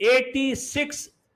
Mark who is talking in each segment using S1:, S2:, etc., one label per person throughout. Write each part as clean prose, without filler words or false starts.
S1: 86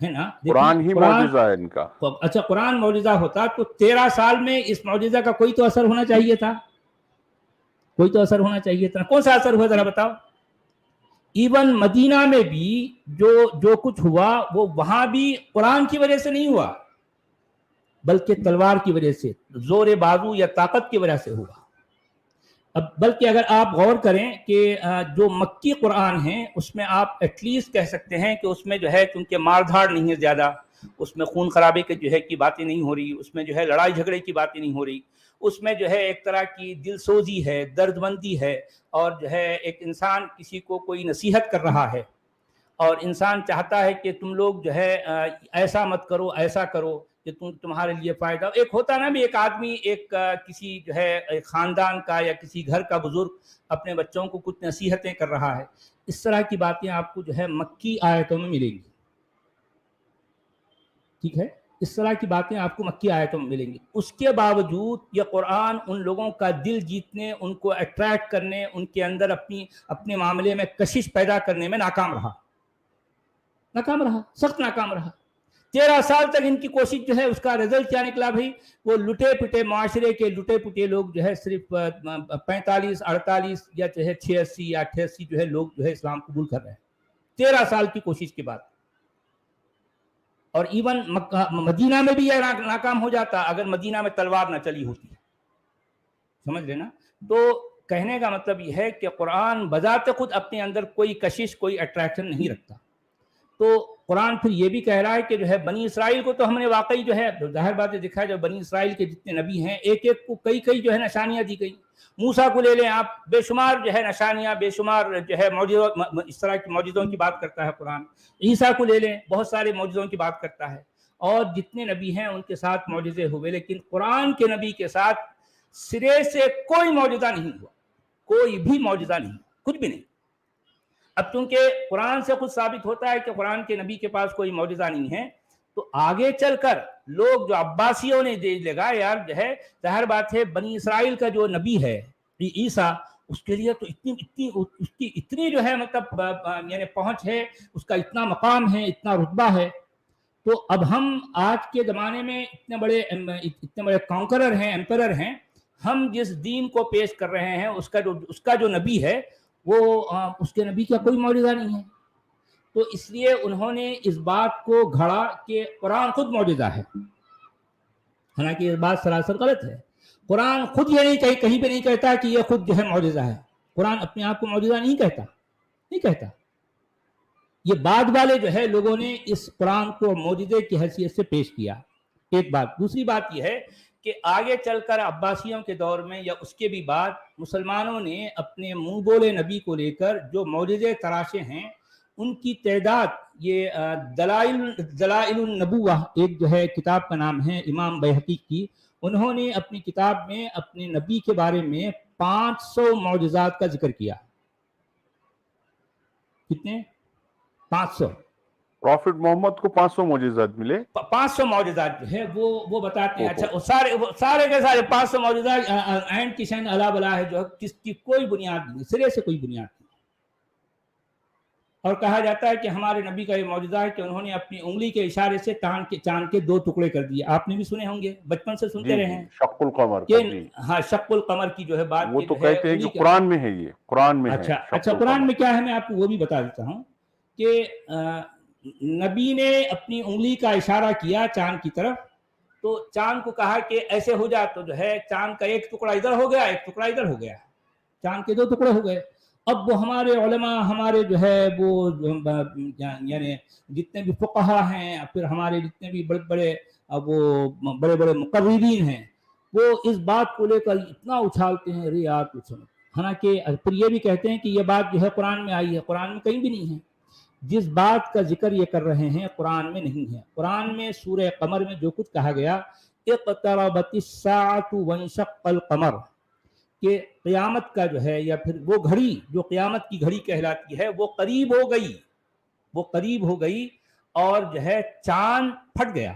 S1: ہے نا.
S2: قرآن
S1: دیکھیے
S2: ہی
S1: قرآن،
S2: معجزہ ہے ان کا.
S1: اچھا قرآن معجزہ ہوتا تو 13 سال میں اس معجزہ کا کوئی تو اثر ہونا چاہیے تھا، کوئی تو اثر ہونا چاہیے تھا. کون سا اثر ہوا ذرا بتاؤ. ایون مدینہ میں بھی جو کچھ ہوا وہ وہاں بھی قرآن کی وجہ سے نہیں ہوا، بلکہ تلوار کی وجہ سے، زور بازو یا طاقت کی وجہ سے ہوا. اب بلکہ اگر آپ غور کریں کہ جو مکی قرآن ہیں اس میں آپ ایٹ لیسٹ کہہ سکتے ہیں کہ اس میں جو ہے کیونکہ مار دھاڑ نہیں ہے زیادہ، اس میں خون خرابے کے جو ہے کی باتیں نہیں ہو رہی، اس میں جو ہے لڑائی جھگڑے کی باتیں نہیں ہو رہی، اس میں جو ہے ایک طرح کی دل سوزی ہے، درد مندی ہے، اور جو ہے ایک انسان کسی کو کوئی نصیحت کر رہا ہے اور انسان چاہتا ہے کہ تم لوگ جو ہے ایسا مت کرو، ایسا کرو کہ تمہارے لیے فائدہ. ایک ہوتا نا بھی ایک آدمی ایک کسی جو ہے ایک خاندان کا یا کسی گھر کا بزرگ اپنے بچوں کو کچھ نصیحتیں کر رہا ہے. اس طرح کی باتیں آپ کو جو ہے مکی آیتوں میں ملیں گی. ٹھیک ہے، اس طرح کی باتیں آپ کو مکی آیتوں میں ملیں گی. اس کے باوجود یہ قرآن ان لوگوں کا دل جیتنے، ان کو اٹریکٹ کرنے، ان کے اندر اپنے معاملے میں کشش پیدا کرنے میں ناکام رہا، سخت ناکام رہا. 13 سال تک ان کی کوشش جو ہے اس کا رزلٹ کیا نکلا بھائی؟ وہ لٹے پٹے معاشرے کے لٹے پٹے لوگ جو ہے صرف 45 48 یا جو ہے 86 یا 88 جو ہے لوگ جو ہے اسلام قبول کر رہے ہیں 13 سال کی کوشش کے بعد. اور ایون مدینہ میں بھی یہ ناکام ہو جاتا اگر مدینہ میں تلوار نہ چلی ہوتی. سمجھ لینا. تو کہنے کا مطلب یہ ہے کہ قرآن بذات خود اپنے اندر کوئی کشش، کوئی اٹریکشن نہیں رکھتا. تو قرآن پھر یہ بھی کہہ رہا ہے کہ جو ہے بنی اسرائیل کو تو ہم نے واقعی جو ہے ظاہر بات ہے دکھا ہے، جو بنی اسرائیل کے جتنے نبی ہیں ایک ایک کو کئی جو ہے نشانیاں دی گئی. موسیٰ کو لے لیں آپ، بے شمار جو ہے نشانیاں، بے شمار جو ہے معجزوں، اس طرح کی معجزوں کی بات کرتا ہے قرآن. عیسیٰ کو لے لیں، بہت سارے معجزوں کی بات کرتا ہے. اور جتنے نبی ہیں ان کے ساتھ معجزے ہوئے، لیکن قرآن کے نبی کے ساتھ سرے سے کوئی معجزہ نہیں ہوا، کوئی بھی معجزہ نہیں، کچھ بھی نہیں. اب چونکہ قرآن سے خود ثابت ہوتا ہے کہ قرآن کے نبی کے پاس کوئی معجزہ نہیں ہے، تو آگے چل کر لوگ جو عباسیوں نے دے لگا یار جو ہے ظاہر بات ہے بنی اسرائیل کا جو نبی ہے عیسیٰ، اس کے لیے تو اس کی اتنی جو ہے مطلب یعنی پہنچ ہے، اس کا اتنا مقام ہے، اتنا رتبہ ہے. تو اب ہم آج کے زمانے میں اتنے بڑے کانکرر ہیں، ایمپرر ہیں، ہم جس دین کو پیش کر رہے ہیں اس کا جو نبی ہے وہ اس کے نبی کا کوئی معجزہ نہیں ہے. تو اس لیے انہوں نے اس بات کو گھڑا کہ قرآن خود معجزہ ہے، حالانکہ یہ بات سراسر غلط ہے. قرآن خود یہ نہیں کہیں پہ نہیں کہتا کہ یہ خود جو ہے معجزہ ہے. قرآن اپنے آپ کو معجزہ نہیں کہتا. یہ بعد والے جو ہے لوگوں نے اس قرآن کو معجزے کی حیثیت سے پیش کیا. ایک بات. دوسری بات یہ ہے کہ آگے چل کر عباسیوں کے دور میں یا اس کے بھی بعد مسلمانوں نے اپنے منہ بولے نبی کو لے کر جو معجزے تراشے ہیں ان کی تعداد، یہ دلائل النبوہ ایک جو ہے کتاب کا نام ہے امام بیہقی کی، انہوں نے اپنی کتاب میں اپنے نبی کے بارے میں 500 معجزات کا ذکر کیا. کتنے؟ 500.
S2: پروفٹ محمد کو 500 معجزات ملے.
S1: 500 معجزات جو ہے وہ بتاتے ہیں. اچھا سارے کے سارے 500 معجزات اینڈ کشن الا بلا ہے جو جس کی کوئی بنیاد نہیں، سرے سے کوئی بنیاد نہیں. اور کہا جاتا ہے کہ ہمارے نبی کا یہ معجزہ ہے کہ انہوں نے اپنی انگلی کے اشارے سے چاند کے 2 ٹکڑے کر دیے. آپ نے بھی سنے ہوں گے، بچپن سے سنتے رہے ہیں
S2: شق القمر.
S1: ہاں، شق القمر کی جو ہے بات
S2: وہ تو کہتے ہیں کہ قرآن میں ہے، یہ قرآن میں ہے.
S1: اچھا قرآن میں کیا ہے میں آپ کو وہ بھی بتا دیتا ہوں کہ نبی نے اپنی انگلی کا اشارہ کیا چاند کی طرف، تو چاند کو کہا کہ ایسے ہو جا، تو جو ہے چاند کا ایک ٹکڑا ادھر ہو گیا، ایک ٹکڑا ادھر ہو گیا، چاند کے 2 ٹکڑے ہو گئے. اب وہ ہمارے علماء، ہمارے جو ہے وہ یعنی جتنے بھی فقہا ہیں، پھر ہمارے جتنے بھی بڑے مقررین ہیں، وہ اس بات کو لے کر اتنا اچھالتے ہیں رے یار کچھ. حالانکہ پھر یہ بھی کہتے ہیں کہ یہ بات جو ہے قرآن میں آئی ہے. قرآن میں کہیں بھی نہیں ہے. جس بات کا ذکر یہ کر رہے ہیں قرآن میں نہیں ہے. قرآن میں سورہ قمر میں جو کچھ کہا گیا اقتربت الساعۃ وانشق القمر، کہ قیامت کا جو ہے یا پھر وہ گھڑی جو قیامت کی گھڑی کہلاتی ہے وہ قریب ہو گئی اور جو ہے چاند پھٹ گیا.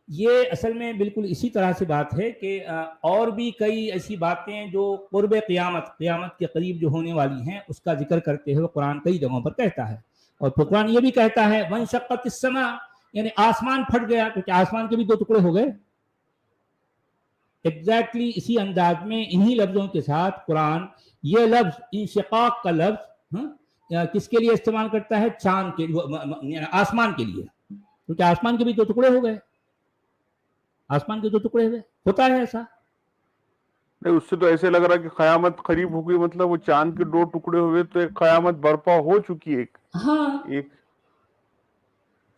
S1: یہ اصل میں بالکل اسی طرح سے بات ہے کہ اور بھی کئی ایسی باتیں جو قرب قیامت کے قریب جو ہونے والی ہیں اس کا ذکر کرتے ہوئے قرآن کئی جگہوں پر کہتا ہے. اور پھر قرآن یہ بھی کہتا ہے وانشقت السماء، یعنی آسمان پھٹ گیا، تو کیا آسمان کے بھی دو ٹکڑے ہو گئے؟ ایگزیکٹلی اسی انداز میں انہی لفظوں کے ساتھ قرآن یہ لفظ انشقاق کا لفظ کس کے لیے استعمال کرتا ہے؟ چاند کے لیے، آسمان کے لیے، کیونکہ آسمان کے بھی دو ٹکڑے ہو گئے، آسمان کے دو ٹکڑے ہوئے، ہوتا ہے ایسا؟
S2: نہیں، اس سے تو ایسے لگ رہا کہ قیامت قریب ہو گئی، مطلب وہ چاند کے دو ٹکڑے ہوئے تو ایک قیامت برپا ہو چکی ہے،
S1: ہاں،
S2: ایک اس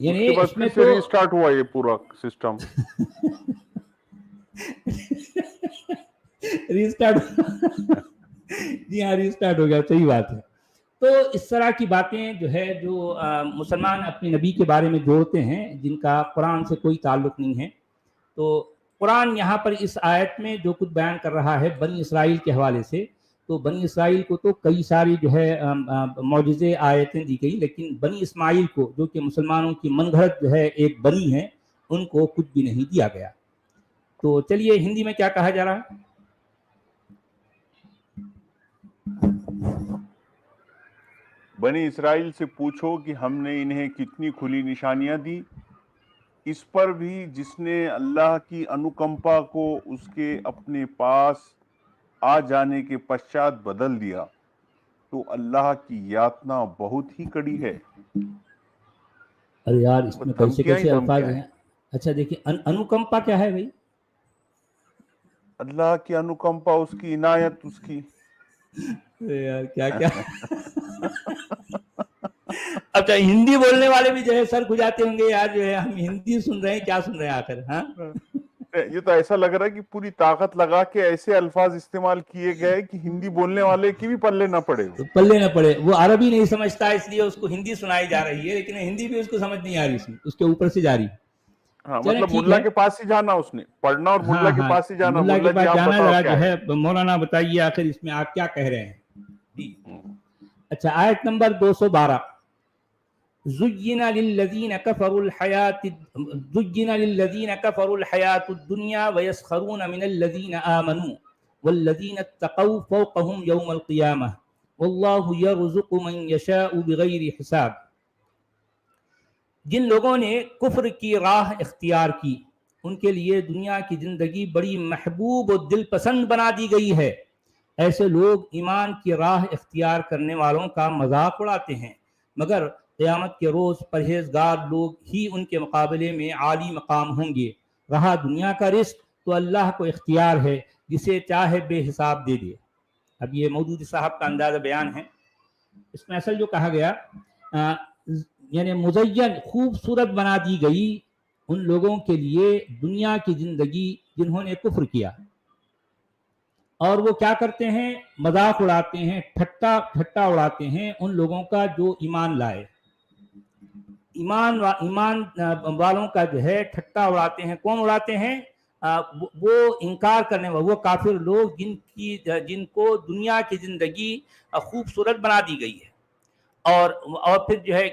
S1: یعنی
S2: کے بعد
S1: اس
S2: پھر
S1: میں
S2: سے
S1: تو
S2: ریسٹارٹ ہوا یہ پورا سسٹم۔
S1: ریسٹارٹ جی ہاں، ریسٹارٹ ہو گیا، صحیح بات ہے۔ تو اس طرح کی باتیں جو ہے جو مسلمان اپنے نبی کے بارے میں جوڑتے ہیں جن کا قرآن سے کوئی تعلق نہیں ہے، تو قرآن یہاں پر اس آیت میں جو کچھ بیان کر رہا ہے بنی اسرائیل کے حوالے سے، تو بنی اسرائیل کو تو کئی ساری جو ہے معجزے آیتیں دی گئی، لیکن بنی اسماعیل کو جو کہ مسلمانوں کی من گھڑت جو ہے ایک بنی ہے، ان کو کچھ بھی نہیں دیا گیا۔ تو چلیے ہندی میں کیا کہا جا رہا ہے؟
S2: بنی اسرائیل سے پوچھو کہ ہم نے انہیں کتنی کھلی نشانیاں دی، اس پر بھی جس نے اللہ کی انوکمپا کو اس کے اپنے پاس آ جانے کے پشچات بدل دیا تو اللہ کی یاتنا بہت ہی کڑی ہے۔
S1: ارے یار اس
S2: وہ
S1: میں کیسے
S2: دھمکیاں ہی
S1: کیسے الفاظ
S2: دھمکیاں
S1: ہیں؟ اچھا دیکھیے، انوکمپا کیا ہے بھائی؟
S2: اللہ کی انوکمپا، اس کی عنایت، اس کی
S1: یار کیا کیا اچھا ہندی بولنے والے بھی جو ہے سر کھجاتے ہوں گے یار، جو ہے ہم ہندی سن رہے ہیں، کیا سن رہے ہیں آخر؟ ہاں
S2: یہ تو ایسا لگ رہا ہے کہ پوری طاقت لگا کے ایسے الفاظ استعمال کیے گئے کہ ہندی بولنے والے کی بھی پلے نہ پڑے ہو۔
S1: پلے نہ پڑے، وہ عربی نہیں سمجھتا اس لیے اس کو ہندی سنائی جا رہی ہے، لیکن ہندی بھی اس کو سمجھ نہیں آ رہی، اس کے اوپر سے جاری۔
S2: ہاں،
S1: چلیں
S2: مطلب
S1: ٹھیک
S2: ملا
S1: ہے،
S2: کے پاس ہی جانا، اس نے پڑھنا اور ملا
S1: ہاں
S2: کے
S1: ہاں،
S2: پاس ہی جانا،
S1: ملا کے
S2: ملا جی
S1: پاس
S2: آپ
S1: جانا،
S2: بتاؤ
S1: ذرا
S2: کیا
S1: جو
S2: ہے۔
S1: ہے مولانا بتائیے آخر اس میں آپ کیا کہہ رہے ہیں جی۔ اچھا آیت نمبر 212، زُيِّنَ لِلَّذِينَ كَفَرُوا الْحَيَاةُ الدُّنْيَا وَيَسْخَرُونَ مِنَ الَّذِينَ آمَنُوا وَالَّذِينَ اتَّقَوْا فَوْقَهُمْ يَوْمَ الْقِيَامَةِ وَاللَّهُ يَرْزُقُ مَن يَشَاءُ بِغَيْرِ حِسَابٍ۔ جن لوگوں نے کفر کی راہ اختیار کی ان کے لیے دنیا کی زندگی بڑی محبوب و دل پسند بنا دی گئی ہے، ایسے لوگ ایمان کی راہ اختیار کرنے والوں کا مذاق اڑاتے ہیں، مگر قیامت کے روز پرہیزگار لوگ ہی ان کے مقابلے میں عالی مقام ہوں گے۔ رہا دنیا کا رزق تو اللہ کو اختیار ہے، جسے چاہے بے حساب دے دے۔ اب یہ مودودی صاحب کا اندازہ بیان ہے، اس میں اصل جو کہا گیا یعنی مزین خوبصورت بنا دی گئی ان لوگوں کے لیے دنیا کی زندگی جنہوں نے کفر کیا، اور وہ کیا کرتے ہیں؟ مذاق اڑاتے ہیں، ٹھٹا اڑاتے ہیں ان لوگوں کا جو ایمان لائے، ایمان والوں کا جو ہے ٹھٹا اڑاتے ہیں۔ کون اڑاتے ہیں؟ وہ انکار کرنے والے، وہ کافر لوگ جن کو دنیا کی زندگی خوبصورت بنا دی گئی ہے، اور پھر جو ہے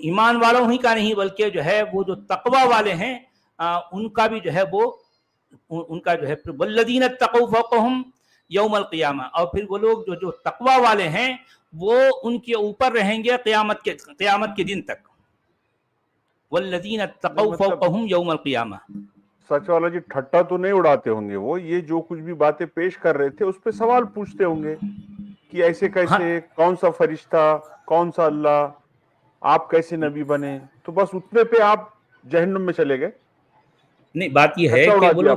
S1: ایمان والوں ہی کا نہیں بلکہ جو ہے وہ جو تقوی والے ہیں ان کا بھی جو ہے وہ ان کا جو ہے والذین اتقوا فوقہم یوم القیامہ، اور پھر وہ لوگ جو تقوی والے ہیں وہ ان کے اوپر رہیں گے قیامت کے دن تک۔ والذین اتقوا فوقہم یوم القیامہ۔
S2: سچ والا جی ٹھٹا تو نہیں اڑاتے ہوں گے، وہ یہ جو کچھ بھی باتیں پیش کر رہے تھے اس پہ سوال پوچھتے ہوں گے کہ ایسے
S1: ہاں
S2: کیسے، کون سا فرشتہ، کون سا اللہ، آپ کیسے نبی بنے؟ تو بس اتنے پہ آپ جہنم میں چلے گئے۔
S1: نہیں، بات یہ ہے
S2: ٹھٹا
S1: کہ
S2: اڑا
S1: وہ
S2: دیا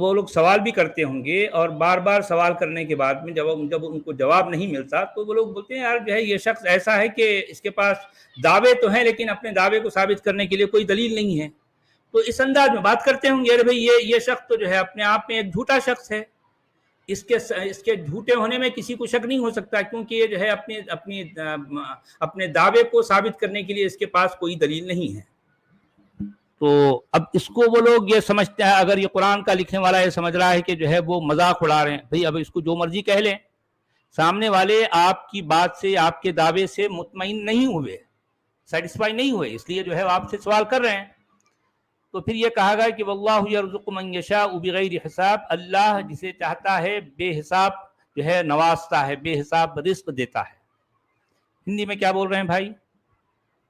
S1: لوگ سوال بھی کرتے ہوں گے، اور بار بار سوال کرنے کے بعد میں جب ان کو جواب نہیں ملتا تو وہ لوگ بولتے ہیں یار جو ہے یہ شخص ایسا ہے کہ اس کے پاس دعوے تو ہیں لیکن اپنے دعوے کو ثابت کرنے کے لیے کوئی دلیل نہیں ہے، تو اس انداز میں بات کرتے ہوں گے، ارے بھائی یہ شخص تو جو ہے اپنے آپ میں ایک جھوٹا شخص ہے، اس کے جھوٹے ہونے میں کسی کو شک نہیں ہو سکتا، کیونکہ یہ جو ہے اپنے دعوے کو ثابت کرنے کے لیے اس کے پاس کوئی دلیل نہیں ہے۔ تو اب اس کو وہ لوگ یہ سمجھتے ہیں، اگر یہ قرآن کا لکھنے والا یہ سمجھ رہا ہے کہ جو ہے وہ مذاق اڑا رہے ہیں، بھئی اب اس کو جو مرضی کہہ لیں، سامنے والے آپ کی بات سے، آپ کے دعوے سے مطمئن نہیں ہوئے، سیٹسفائی نہیں ہوئے، اس لیے جو ہے آپ سے سوال کر رہے ہیں۔ تو پھر یہ کہا گیا کہ واللہ یرزق من یشاء بغیر حساب، اللہ جسے چاہتا ہے بے حساب جو ہے نوازتا ہے، بے حساب رزق دیتا ہے۔ ہندی میں کیا بول رہے ہیں بھائی؟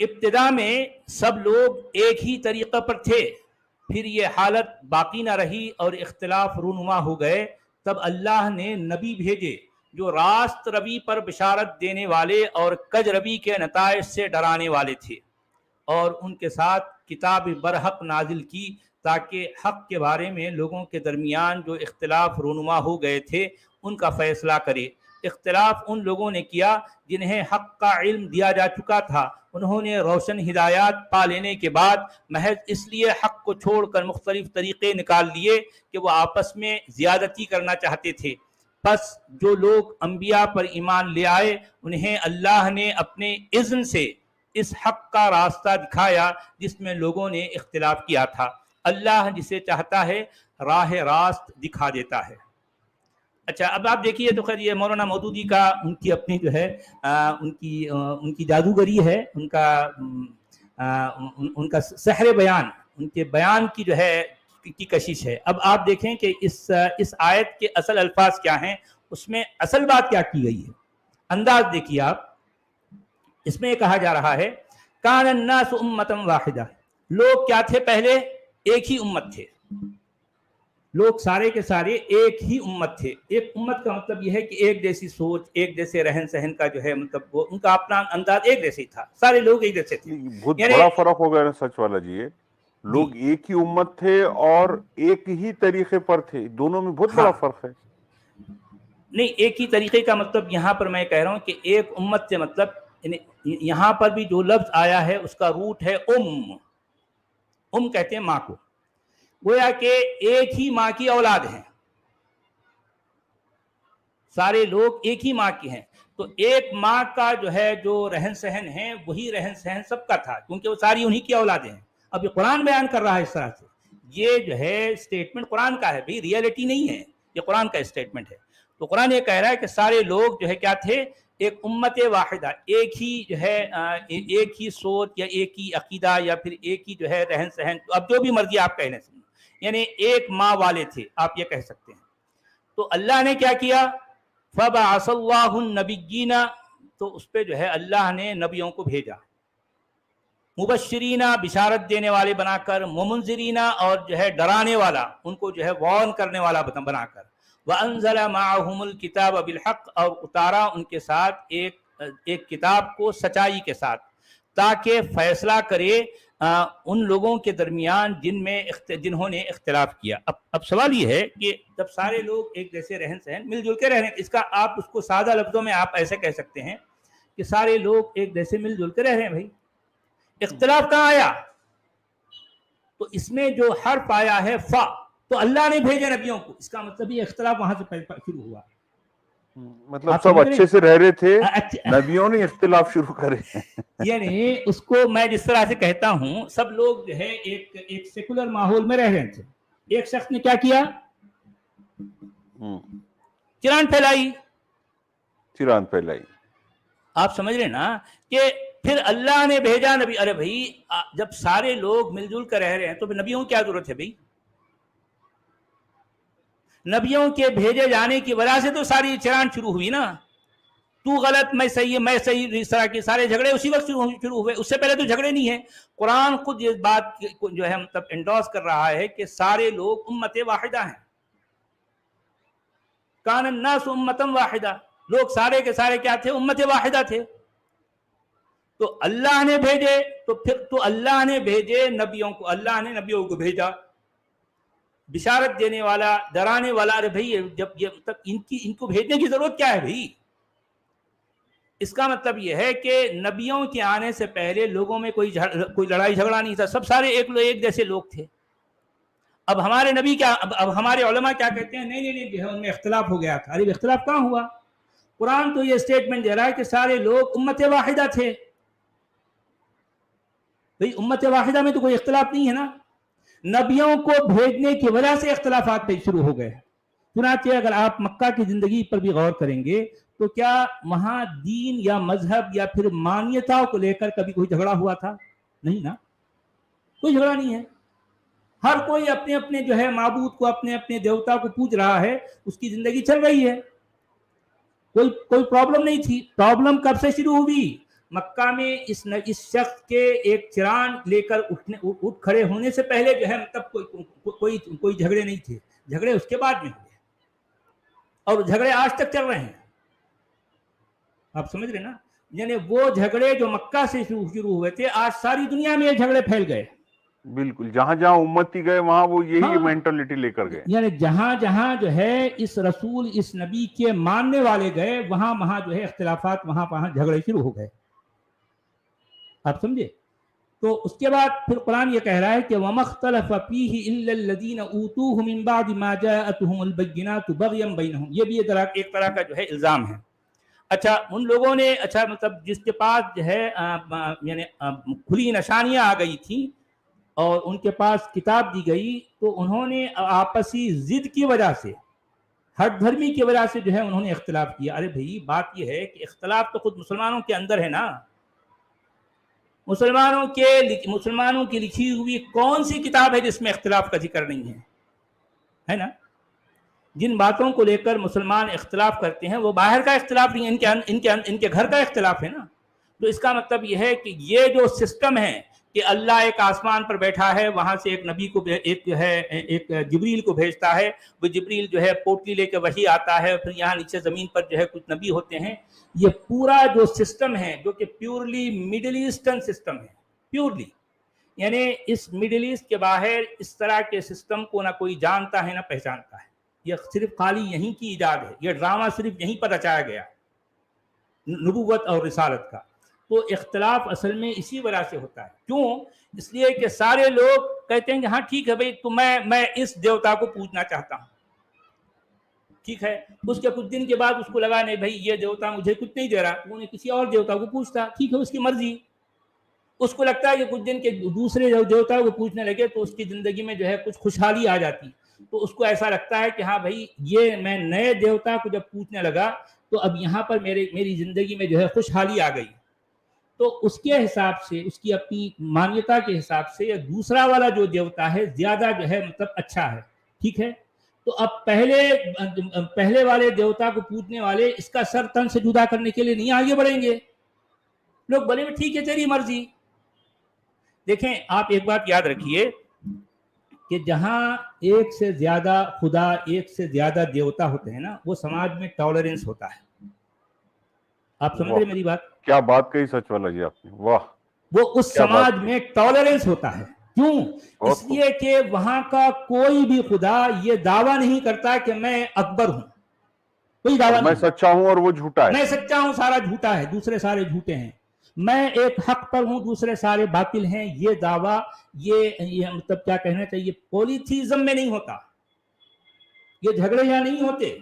S1: ابتدا میں سب لوگ ایک ہی طریقہ پر تھے، پھر یہ حالت باقی نہ رہی اور اختلاف رونما ہو گئے، تب اللہ نے نبی بھیجے جو راست روی پر بشارت دینے والے اور کج روی کے نتائج سے ڈرانے والے تھے، اور ان کے ساتھ کتاب برحق نازل کی تاکہ حق کے بارے میں لوگوں کے درمیان جو اختلاف رونما ہو گئے تھے ان کا فیصلہ کرے۔ اختلاف ان لوگوں نے کیا جنہیں حق کا علم دیا جا چکا تھا، انہوں نے روشن ہدایات پا لینے کے بعد محض اس لیے حق کو چھوڑ کر مختلف طریقے نکال لیے کہ وہ آپس میں زیادتی کرنا چاہتے تھے۔ پس جو لوگ انبیاء پر ایمان لے آئے انہیں اللہ نے اپنے اذن سے اس حق کا راستہ دکھایا جس میں لوگوں نے اختلاف کیا تھا۔ اللہ جسے چاہتا ہے راہ راست دکھا دیتا ہے۔ اچھا، اب آپ دیکھیے تو خیر یہ مولانا مودودی کا ان کی اپنی جو ہے ان کی جادوگری ہے، ان کا سحر بیان، ان کے بیان کی جو ہے کی کشش ہے۔ اب آپ دیکھیں کہ اس آیت کے اصل الفاظ کیا ہیں، اس میں اصل بات کیا کی گئی ہے، انداز دیکھیے آپ۔ اس میں یہ کہا جا رہا ہے کان الناس امۃ واحدہ، لوگ کیا تھے پہلے؟ ایک ہی امت تھے، لوگ سارے کے سارے ایک ہی امت تھے۔ ایک امت کا مطلب یہ ہے کہ ایک جیسی سوچ، ایک جیسے رہن سہن کا جو ہے مطلب وہ ان کا اپنا انداز ایک جیسے تھا، سارے لوگ ایک جیسے تھے۔
S2: بہت بڑا فرق ہو گیا نا سچ والا جی، لوگ ایک ہی امت تھے اور ایک ہی طریقے پر تھے، دونوں میں بہت بڑا فرق ہے۔
S1: نہیں، ایک ہی طریقے کا مطلب یہاں پر میں کہہ رہا ہوں کہ ایک امت سے مطلب یہاں پر بھی جو لفظ آیا ہے اس کا روٹ ہے ام کہتے ہیں ماں کو، گویا کہ ایک ہی ماں کی اولاد ہیں، سارے لوگ ایک ہی ماں کی ہیں، تو ایک ماں کا جو ہے جو رہن سہن ہے وہی رہن سہن سب کا تھا، کیونکہ وہ ساری انہی کی اولادیں ہیں۔ اب یہ قرآن بیان کر رہا ہے اس طرح سے، یہ جو ہے اسٹیٹمنٹ قرآن کا ہے بھائی، ریئلٹی نہیں ہے، یہ قرآن کا اسٹیٹمنٹ ہے۔ تو قرآن یہ کہہ رہا ہے کہ سارے لوگ جو ہے کیا تھے؟ ایک امت واحدہ، ایک ہی جو ہے ایک ہی سوچ یا ایک ہی عقیدہ یا پھر ایک ہی جو ہے رہن سہن، اب جو بھی مرضی آپ کہنے سے، یعنی ایک ماں والے تھے، آپ یہ کہہ سکتے ہیں۔ تو اللہ نے کیا کیا؟ فَبَعَثَ اللَّهُ النَّبِيِّينَ، تو اس پہ جو ہے اللہ نے نبیوں کو بھیجا، مبشرینہ بشارت دینے والے بنا کر، ممنذرینہ اور جو ہے ڈرانے والا، ان کو جو ہے وارن کرنے والا بنا کر، وَأَنزَلَ مَعَهُمُ الْكِتَابَ بِالْحَقِّ، اور اتارا ان کے ساتھ ایک کتاب کو سچائی کے ساتھ، تاکہ فیصلہ کرے ان لوگوں کے درمیان جنہوں نے اختلاف کیا۔ اب سوال یہ ہے کہ جب سارے لوگ ایک جیسے رہن سہن مل جل کے رہ رہے ہیں، اس کا آپ اس کو سادہ لفظوں میں آپ ایسے کہہ سکتے ہیں کہ سارے لوگ ایک جیسے مل جل کے رہ رہے ہیں، بھائی اختلاف کہاں آیا؟ تو اس میں جو حرف آیا ہے فا، تو اللہ نے بھیجے نبیوں کو، اس کا مطلب یہ اختلاف وہاں سے شروع ہوا،
S2: مطلب سب اچھے سے رہ رہے تھے، نبیوں نے اختلاف شروع کرے۔
S1: یعنی اس کو میں جس طرح سے کہتا ہوں، سب لوگ جو ہے ایک سیکولر ماحول میں رہ رہے تھے، ایک شخص نے کیا کیا؟ چران پھیلائی۔ آپ سمجھ رہے نا کہ پھر اللہ نے بھیجا نبی۔ ارے بھائی جب سارے لوگ مل جل کر رہ رہے ہیں تو نبیوں کی کیا ضرورت ہے بھائی؟ نبیوں کے بھیجے جانے کی وجہ سے تو ساری چران شروع ہوئی نا، تو غلط میں صحیح میں صحیح، اس طرح کے سارے جھگڑے اسی وقت شروع ہوئے، اس سے پہلے تو جھگڑے نہیں ہیں۔ قرآن خود یہ بات جو ہے مطلب انڈورس کر رہا ہے کہ سارے لوگ امت واحدہ ہیں، کان الناس امۃ واحدہ، لوگ سارے کے سارے کیا تھے؟ امت واحدہ تھے۔ تو اللہ نے بھیجے، تو پھر تو اللہ نے بھیجے نبیوں کو، اللہ نے نبیوں کو بھیجا بشارت دینے والا، ڈرانے والا۔ ارے بھائی جب یہ مطلب ان کو بھیجنے کی ضرورت کیا ہے بھائی؟ اس کا مطلب یہ ہے کہ نبیوں کے آنے سے پہلے لوگوں میں کوئی لڑائی جھگڑا نہیں تھا، سب سارے ایک جیسے لوگ تھے۔ اب ہمارے نبی کیا، اب ہمارے علماء کیا کہتے ہیں؟ نہیں جو ہے ان میں اختلاف ہو گیا تھا۔ ارے اختلاف کہاں ہوا؟ قرآن تو یہ اسٹیٹمنٹ دے رہا ہے کہ سارے لوگ امت واحدہ تھے۔ بھائی امت واحدہ میں تو کوئی اختلاف نہیں ہے نا، نبیوں کو بھیجنے کی وجہ سے اختلافات پہ شروع ہو گئے۔ چنانچہ اگر آپ مکہ کی زندگی پر بھی غور کریں گے تو کیا وہاں دین یا مذہب یا پھر مانیتاؤں کو لے کر کبھی کوئی جھگڑا ہوا تھا؟ نہیں نا، کوئی جھگڑا نہیں ہے۔ ہر کوئی اپنے اپنے جو ہے معبود کو، اپنے اپنے دیوتا کو پوج رہا ہے، اس کی زندگی چل رہی ہے، کوئی پرابلم نہیں تھی۔ پرابلم کب سے شروع ہوئی؟ مکہ میں اس شخص کے ایک چراغ لے کر اٹھ کھڑے ہونے سے پہلے جو ہے مطلب کوئی جھگڑے نہیں تھے، جھگڑے اس کے بعد میں ہوئے اور جھگڑے آج تک چل رہے ہیں. آپ سمجھ رہے نا؟ یعنی وہ جھگڑے جو مکہ سے شروع ہوئے تھے آج ساری دنیا میں یہ جھگڑے پھیل گئے.
S2: بالکل، جہاں جہاں امتی گئے وہاں وہ یہی مینٹلٹی لے کر گئے.
S1: یعنی جہاں جہاں جو ہے اس رسول اس نبی کے ماننے والے گئے وہاں جو ہے اختلافات وہاں جھگڑے شروع ہو گئے. آپ سمجھے؟ تو اس کے بعد پھر قرآن یہ کہہ رہا ہے کہ وَمَا اخْتَلَفَ فِيهِ إِلَّا الَّذِينَ أُوتُوهُ مِن بَعْدِ مَا جَاءَتْهُمُ الْبَيِّنَاتُ بَغْيًا بَيْنَهُمْ. یہ بھی ایک طرح کا جو ہے الزام ہے. اچھا ان لوگوں نے مطلب جس کے پاس جو ہے یعنی کھلی نشانیاں آ گئی تھیں اور ان کے پاس کتاب دی گئی تو انہوں نے آپسی ضد کی وجہ سے، ہٹ دھرمی کی وجہ سے جو ہے انہوں نے اختلاف کیا. ارے بھائی بات یہ ہے کہ اختلاف تو خود مسلمانوں کے اندر ہے نا. مسلمانوں کی لکھی ہوئی کون سی کتاب ہے جس میں اختلاف کا ذکر نہیں ہے نا؟ جن باتوں کو لے کر مسلمان اختلاف کرتے ہیں وہ باہر کا اختلاف نہیں، ان کے گھر کا اختلاف ہے نا. تو اس کا مطلب یہ ہے کہ یہ جو سسٹم ہے کہ اللہ ایک آسمان پر بیٹھا ہے، وہاں سے ایک نبی کو ایک جبریل کو بھیجتا ہے، وہ جبریل جو ہے پوٹلی لے کے وحی آتا ہے، پھر یہاں نیچے زمین پر جو ہے کچھ نبی ہوتے ہیں. یہ پورا جو سسٹم ہے جو کہ پیورلی مڈل ایسٹرن سسٹم ہے، پیورلی یعنی اس مڈل ایسٹ کے باہر اس طرح کے سسٹم کو نہ کوئی جانتا ہے نہ پہچانتا ہے. یہ صرف خالی یہیں کی ایجاد ہے، یہ ڈرامہ صرف یہیں پر رچایا گیا نبوت اور رسالت کا. تو اختلاف اصل میں اسی وجہ سے ہوتا ہے. کیوں؟ اس لیے کہ سارے لوگ کہتے ہیں کہ ہاں ٹھیک ہے بھائی تو میں اس دیوتا کو پوجنا چاہتا ہوں، ٹھیک ہے. اس کے کچھ دن کے بعد اس کو لگا نہیں بھائی یہ دیوتا مجھے کچھ نہیں دے رہا، انہیں کسی اور دیوتا کو پوچھتا، ٹھیک ہے اس کی مرضی. اس کو لگتا ہے کہ کچھ دن کے دوسرے دیوتا کو پوچھنے لگے تو اس کی زندگی میں جو ہے کچھ خوشحالی آ جاتی، تو اس کو ایسا لگتا ہے کہ ہاں بھائی یہ میں نئے دیوتا کو جب پوچھنے لگا تو اب یہاں پر میری زندگی میں جو ہے خوشحالی آ گئی. تو اس کے حساب سے، اس کی اپنی مانیتا کے حساب سے یہ دوسرا والا جو دیوتا ہے زیادہ جو ہے مطلب اچھا ہے، ٹھیک ہے. تو اب پہلے والے دیوتا کو پوجنے والے اس کا سر تن سے جدا کرنے کے لیے نہیں آگے بڑھیں گے. لوگ بولے ٹھیک ہے تیری مرضی. دیکھیں آپ ایک بات یاد رکھیے کہ جہاں ایک سے زیادہ خدا، ایک سے زیادہ دیوتا ہوتے ہیں نا، وہ سماج میں ٹالرنس ہوتا ہے. آپ سمجھ رہے میری بات؟
S2: کیا بات کہی سچ والا جی آپ نے، واہ. وہ
S1: اس سماج میں ٹالرنس ہوتا ہے. کیوں؟ اس لیے کہ وہاں کا کوئی بھی خدا یہ دعویٰ نہیں کرتا کہ میں اکبر ہوں، کوئی دعویٰ نہیں.
S2: میں سچا ہوں اور وہ جھوٹا ہے،
S1: میں سچا ہوں سارا جھوٹا ہے، دوسرے سارے جھوٹے ہیں. میں ایک حق پر ہوں دوسرے سارے باطل ہیں. یہ دعویٰ یہ مطلب کیا کہنا چاہیے پولیتھیزم میں نہیں ہوتا. یہ جھگڑے یہاں نہیں ہوتے.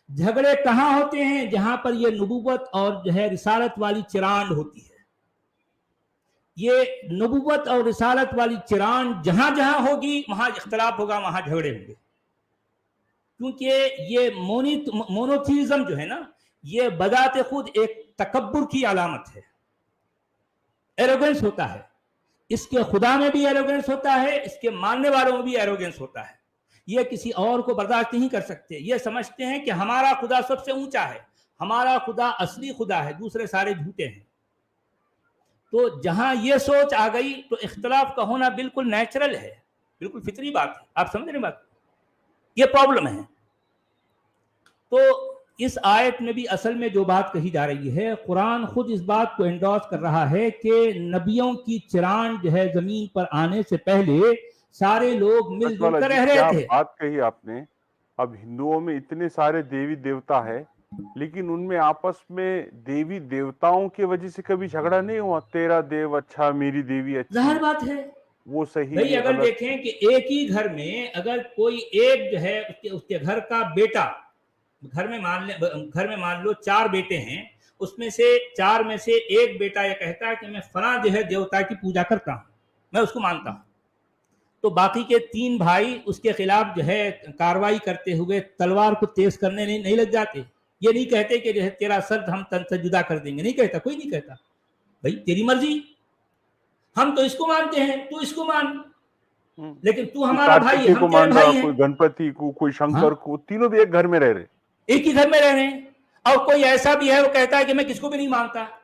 S1: جھگڑے کہاں ہوتے ہیں؟ جہاں پر یہ نبوت اور جو ہے رسالت والی چرانڈ ہوتی ہے. یہ نبوت اور رسالت والی چرانڈ جہاں جہاں ہوگی وہاں اختلاف ہوگا، وہاں جھگڑے ہوں گے. کیونکہ یہ مونوتھیزم جو ہے نا، یہ بذات خود ایک تکبر کی علامت ہے، ایروگنس ہوتا ہے. اس کے خدا میں بھی ایروگنس ہوتا ہے، اس کے ماننے والوں میں بھی ایروگنس ہوتا ہے. یہ کسی اور کو برداشت نہیں کر سکتے. یہ سمجھتے ہیں کہ ہمارا خدا سب سے اونچا ہے، ہمارا خدا اصلی خدا ہے، دوسرے سارے جھوٹے ہیں. تو جہاں یہ سوچ آ گئی تو اختلاف کا ہونا بالکل نیچرل ہے، بالکل فطری بات ہے. آپ سمجھ رہے ہیں بات؟ یہ پرابلم ہے. تو اس آیت میں بھی اصل میں جو بات کہی جا رہی ہے، قرآن خود اس بات کو انڈورس کر رہا ہے کہ نبیوں کی چرانڈ جو ہے زمین پر آنے سے پہلے سارے لوگ مل جل کر رہ رہے تھے.
S2: بات کہی آپ نے. اب ہندوؤں میں اتنے سارے دیوی دیوتا ہے لیکن ان میں آپس میں دیوی دیوتاؤں کی وجہ سے کبھی جھگڑا نہیں ہوا. تیرا دیو اچھا، میری دیوی اچھی.
S1: ظاہر بات ہے
S2: وہ صحیح.
S1: بھئی اگر دیکھیں کہ ایک ہی گھر میں اگر کوئی ایک جو ہے اس کے گھر کا بیٹا، گھر میں مان لو 4 بیٹے ہیں، اس میں سے 4 میں سے ایک بیٹا یہ کہتا ہے کہ میں فلاں جو ہے دیوتا کی پوجا کرتا ہوں، میں اس کو مانتا ہوں. تو باقی کے 3 بھائی اس کے خلاف جو ہے کاروائی کرتے ہوئے تلوار کو تیز کرنے نہیں لگ جاتے. یہ نہیں کہتے کہ جو ہے تیرا سر ہم تن سے جدا کر دیں گے، نہیں کہتا، کوئی نہیں کہتا. بھائی تیری مرضی، ہم تو اس کو مانتے ہیں، تو اس کو مان، لیکن تو ہمارا بھائی ہے، ہم تیرے بھائی ہیں.
S2: کوئی گنپتی کو، کوئی شنکر کو، تینوں بھی ایک گھر میں رہ رہے،
S1: ایک ہی گھر میں رہ رہے ہیں. اور کوئی ایسا بھی ہے وہ کہتا ہے کہ میں کس کو بھی نہیں مانتا.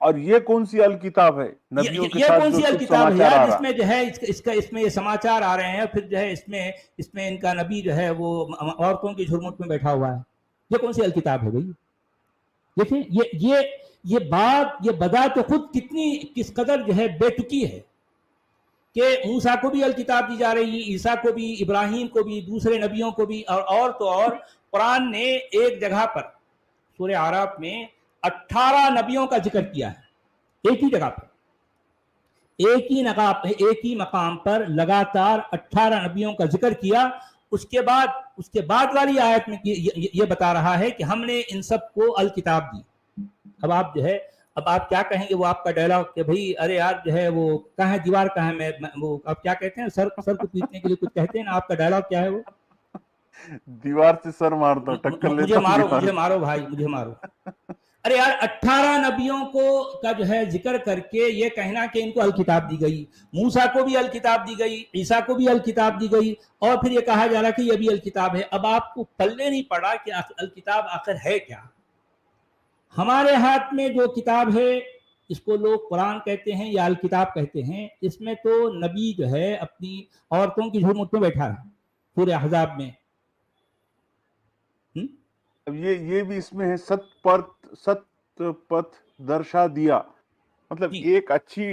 S2: اور یہ کون سی الکتاب ہے؟ نبیوں کے
S1: یہ
S2: ساتھ
S1: کون
S2: جو
S1: سی
S2: شبھ
S1: الکتاب ہے
S2: سماچار
S1: یار
S2: آ
S1: جس
S2: رہا،
S1: میں جو ہے اس میں یہ سماچار آ رہے ہیں، پھر جو ہے اس میں ان کا نبی جو ہے وہ عورتوں کی جھرمٹ میں بیٹھا ہوا ہے؟ یہ کون سی الکتاب ہے بھائی؟ دیکھیں یہ بات، یہ بدا تو خود کس قدر جو ہے بے تکی ہے کہ موسیٰ کو بھی الکتاب دی جا رہی ہے، عیسیٰ کو بھی، ابراہیم کو بھی، دوسرے نبیوں کو بھی، اور تو اور قرآن نے ایک جگہ پر سورہ اعراف میں 18 نبیوں کا ذکر کیا ہے، ایک ہی جگہ پر، ایک ہی مقام پر لگاتار 18 نبیوں کا ذکر کیا۔ اس کے بعد والی آیت میں یہ بتا رہا ہے کہ ہم نے ان سب کو الکتاب دی۔ اب آپ کیا کہیں گے؟ وہ آپ کا ڈائلاگ کہ بھئی ارے یار جو ہے وہ کہاں ہے دیوار، کہاں ہے وہ آپ کیا کہتے ہیں، سر کو پیٹنے کے لیے کچھ کہتے ہیں نا، آپ کا ڈائلاگ کیا ہے وہ؟
S2: دیوار سے سر مارتا ہوں، ٹکر لیتا ہوں دیوار
S1: مجھے مارو بھائی، مجھے مارو۔ ارے یار 18 نبیوں کا جو ہے ذکر کر کے یہ کہنا کہ ان کو الکتاب دی گئی، موسیٰ کو بھی الکتاب دی گئی، عیسیٰ کو بھی الکتاب دی گئی، اور پھر یہ کہا جا رہا کہ یہ بھی الکتاب ہے۔ اب آپ کو پلے نہیں پڑا کہ الکتاب آخر ہے کیا؟ ہمارے ہاتھ میں جو کتاب ہے اس کو لوگ قرآن کہتے ہیں یا الکتاب کہتے ہیں، اس میں تو نبی جو ہے اپنی عورتوں کی جھرمٹ میں بیٹھا ہے سورہ احزاب میں۔
S2: اب یہ بھی اس میں ہے، ست پتھ درشا دیا، مطلب ایک اچھی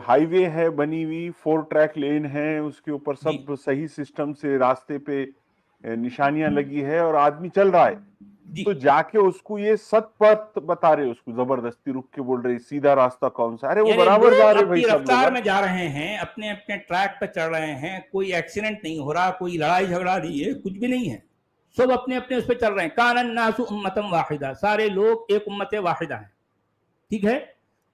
S2: ہائی وے ہے بنی ہوئی، 4 ٹریک لین ہے، اس کے اوپر سب صحیح سسٹم سے راستے پہ نشانیاں لگی ہے اور آدمی چل رہا ہے، تو جا کے اس کو یہ ست پتھ بتا رہے، اس کو زبردستی رک کے بول رہے سیدھا راستہ کون سا؟ ارے وہ برابر جا رہے بھائی، سب
S1: رفتار میں جا رہے ہیں، اپنے ٹریک پہ چڑھ رہے ہیں، کوئی ایکسیڈنٹ نہیں ہو رہا، کوئی لڑائی جھگڑا نہیں ہے، کچھ بھی نہیں ہے، سب اپنے اس پہ چل رہے ہیں۔ کان الناس امۃ واحدہ، سارے لوگ ایک امت واحدہ ہیں، ٹھیک ہے؟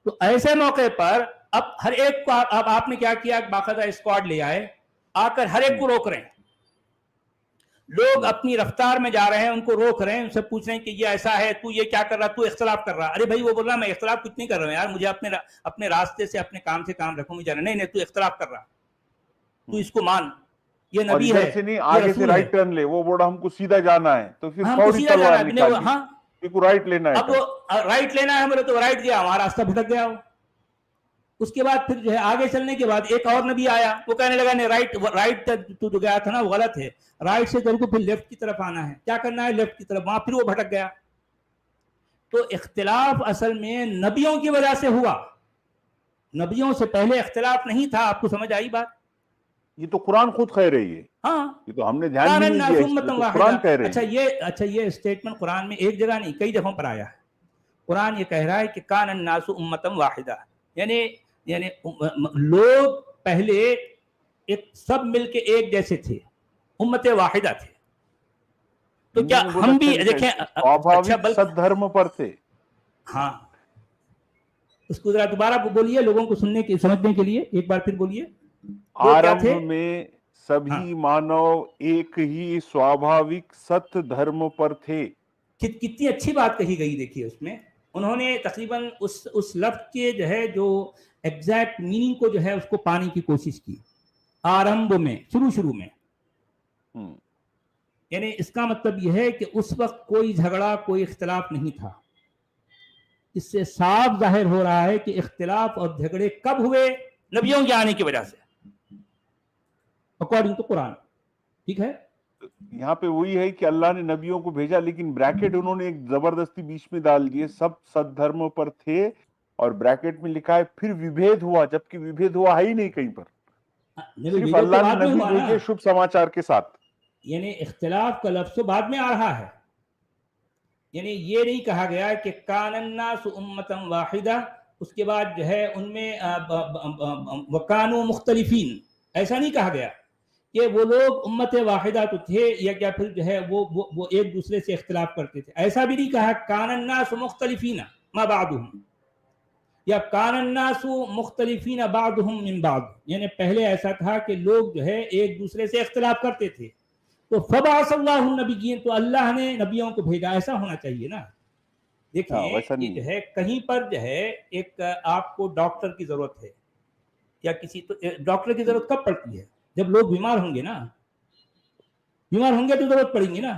S1: تو ایسے موقع پر اب ہر ایک کو اب آپ نے کیا کیا، باقاعدہ اسکواڈ لے آئے، آ کر ہر ایک کو روک رہے ہیں، لوگ اپنی رفتار میں جا رہے ہیں، ان کو روک رہے ہیں، ان سے پوچھ رہے ہیں کہ یہ ایسا ہے، تو یہ کیا کر رہا، تو اختلاف کر رہا۔ ارے بھائی وہ بول رہا میں اختلاف کچھ نہیں کر رہا ہوں یار، مجھے اپنے راستے سے اپنے کام سے کام رکھوں، مجھے نہیں تو اختلاف کر رہا، تو اس کو مان، یہ نبی ہے،
S2: نہیں آگے سے رائٹ ٹرن لے، وہ بولا ہم کو سیدھا جانا ہے، تو پھر فوری تلوار نکالی، کو رائٹ لینا ہے،
S1: اب وہ رائٹ لینا ہے میرے، تو رائٹ گیا، ہمارا راستہ بھٹک گیا ہو۔ اس کے بعد پھر جو ہے آگے چلنے کے بعد ایک اور نبی آیا، وہ کہنے لگا نہیں رائٹ تو جو گیا تھا نا وہ غلط ہے، رائٹ سے تیرے کو پھر لیفٹ کی طرف آنا ہے، کیا کرنا ہے لیفٹ کی طرف، وہاں پھر وہ بھٹک گیا۔ تو اختلاف اصل میں نبیوں کی وجہ سے ہوا، نبیوں سے پہلے اختلاف نہیں تھا۔ آپ کو سمجھ آئی بات؟
S2: یہ تو قرآن خود کہہ رہی ہے،
S1: ہاں،
S2: یہ تو ہم نے دھیان بھی نہیں دیا، قرآن کہہ رہے ہیں۔
S1: اچھا یہ اسٹیٹمنٹ قرآن میں ایک جگہ نہیں کئی جگہوں پر آیا ہے۔ قرآن یہ کہہ رہا ہے کہ کان الناس امۃ واحدہ، یعنی لوگ پہلے ایک سب مل کے ایک جیسے تھے، امت واحدہ تھے، تو کیا ہم بھی دیکھیں
S2: ست دھرم پر تھے؟
S1: ہاں، اس کو ذرا دوبارہ بولیے لوگوں کو سننے کے سمجھنے کے لیے، ایک بار پھر بولیے۔
S2: آرمبھ میں سبھی مانو ایک ہی سوابھاوک ست دھرم پر تھے۔
S1: کتنی اچھی بات کہی گئی، دیکھیے اس میں انہوں نے تقریباً اس لفظ کے جو ہے جو ایگزیکٹ میننگ کو جو ہے اس کو پانے کی کوشش کی۔ آرمبھ میں، شروع میں، یعنی اس کا مطلب یہ ہے کہ اس وقت کوئی جھگڑا، کوئی اختلاف نہیں تھا۔ اس سے صاف ظاہر ہو رہا ہے کہ اختلاف اور جھگڑے کب ہوئے؟ نبیوں کے آنے کی وجہ سے، اکارڈنگ ٹو قرآن، ٹھیک ہے؟
S2: یہاں پہ وہی ہے کہ اللہ نے نبیوں کو بھیجا، لیکن بریکٹ انہوں نے ایک زبردستی بیچ میں ڈال دیے، سب ست دھرم پر تھے، اور بریکٹ میں لکھا ہے پھر وبھید ہوا، جبکہ وبھید ہوا ہے ہی نہیں کہیں پر، صرف اللہ نے نبی بھیجے شبھ سماچار کے ساتھ۔
S1: یعنی اختلاف کا لفظ بعد میں آ رہا ہے، یعنی یہ نہیں کہا گیا کہ کان الناس امۃ واحدہ، اس کے بعد جو ہے ان میں وکانوا مختلفین، ایسا نہیں کہا گیا کہ وہ لوگ امت واحدہ تو تھے یا کیا پھر جو ہے وہ ایک دوسرے سے اختلاف کرتے تھے، ایسا بھی نہیں کہا کان الناس مختلفین ما بعضهم، یا کان الناس مختلفین بعضهم من بعض، یعنی پہلے ایسا تھا کہ لوگ جو ہے ایک دوسرے سے اختلاف کرتے تھے، تو فبعث اللہ النبیین، تو اللہ نے نبیوں کو بھیجا، ایسا ہونا چاہیے نا۔ دیکھیں جو ہے کہیں پر جو ہے ایک آپ کو ڈاکٹر کی ضرورت ہے یا کسی، تو ڈاکٹر کی ضرورت کب پڑتی ہے؟ جب لوگ بیمار ہوں گے نا، بیمار ہوں گے تو ضرورت پڑیں گی نا۔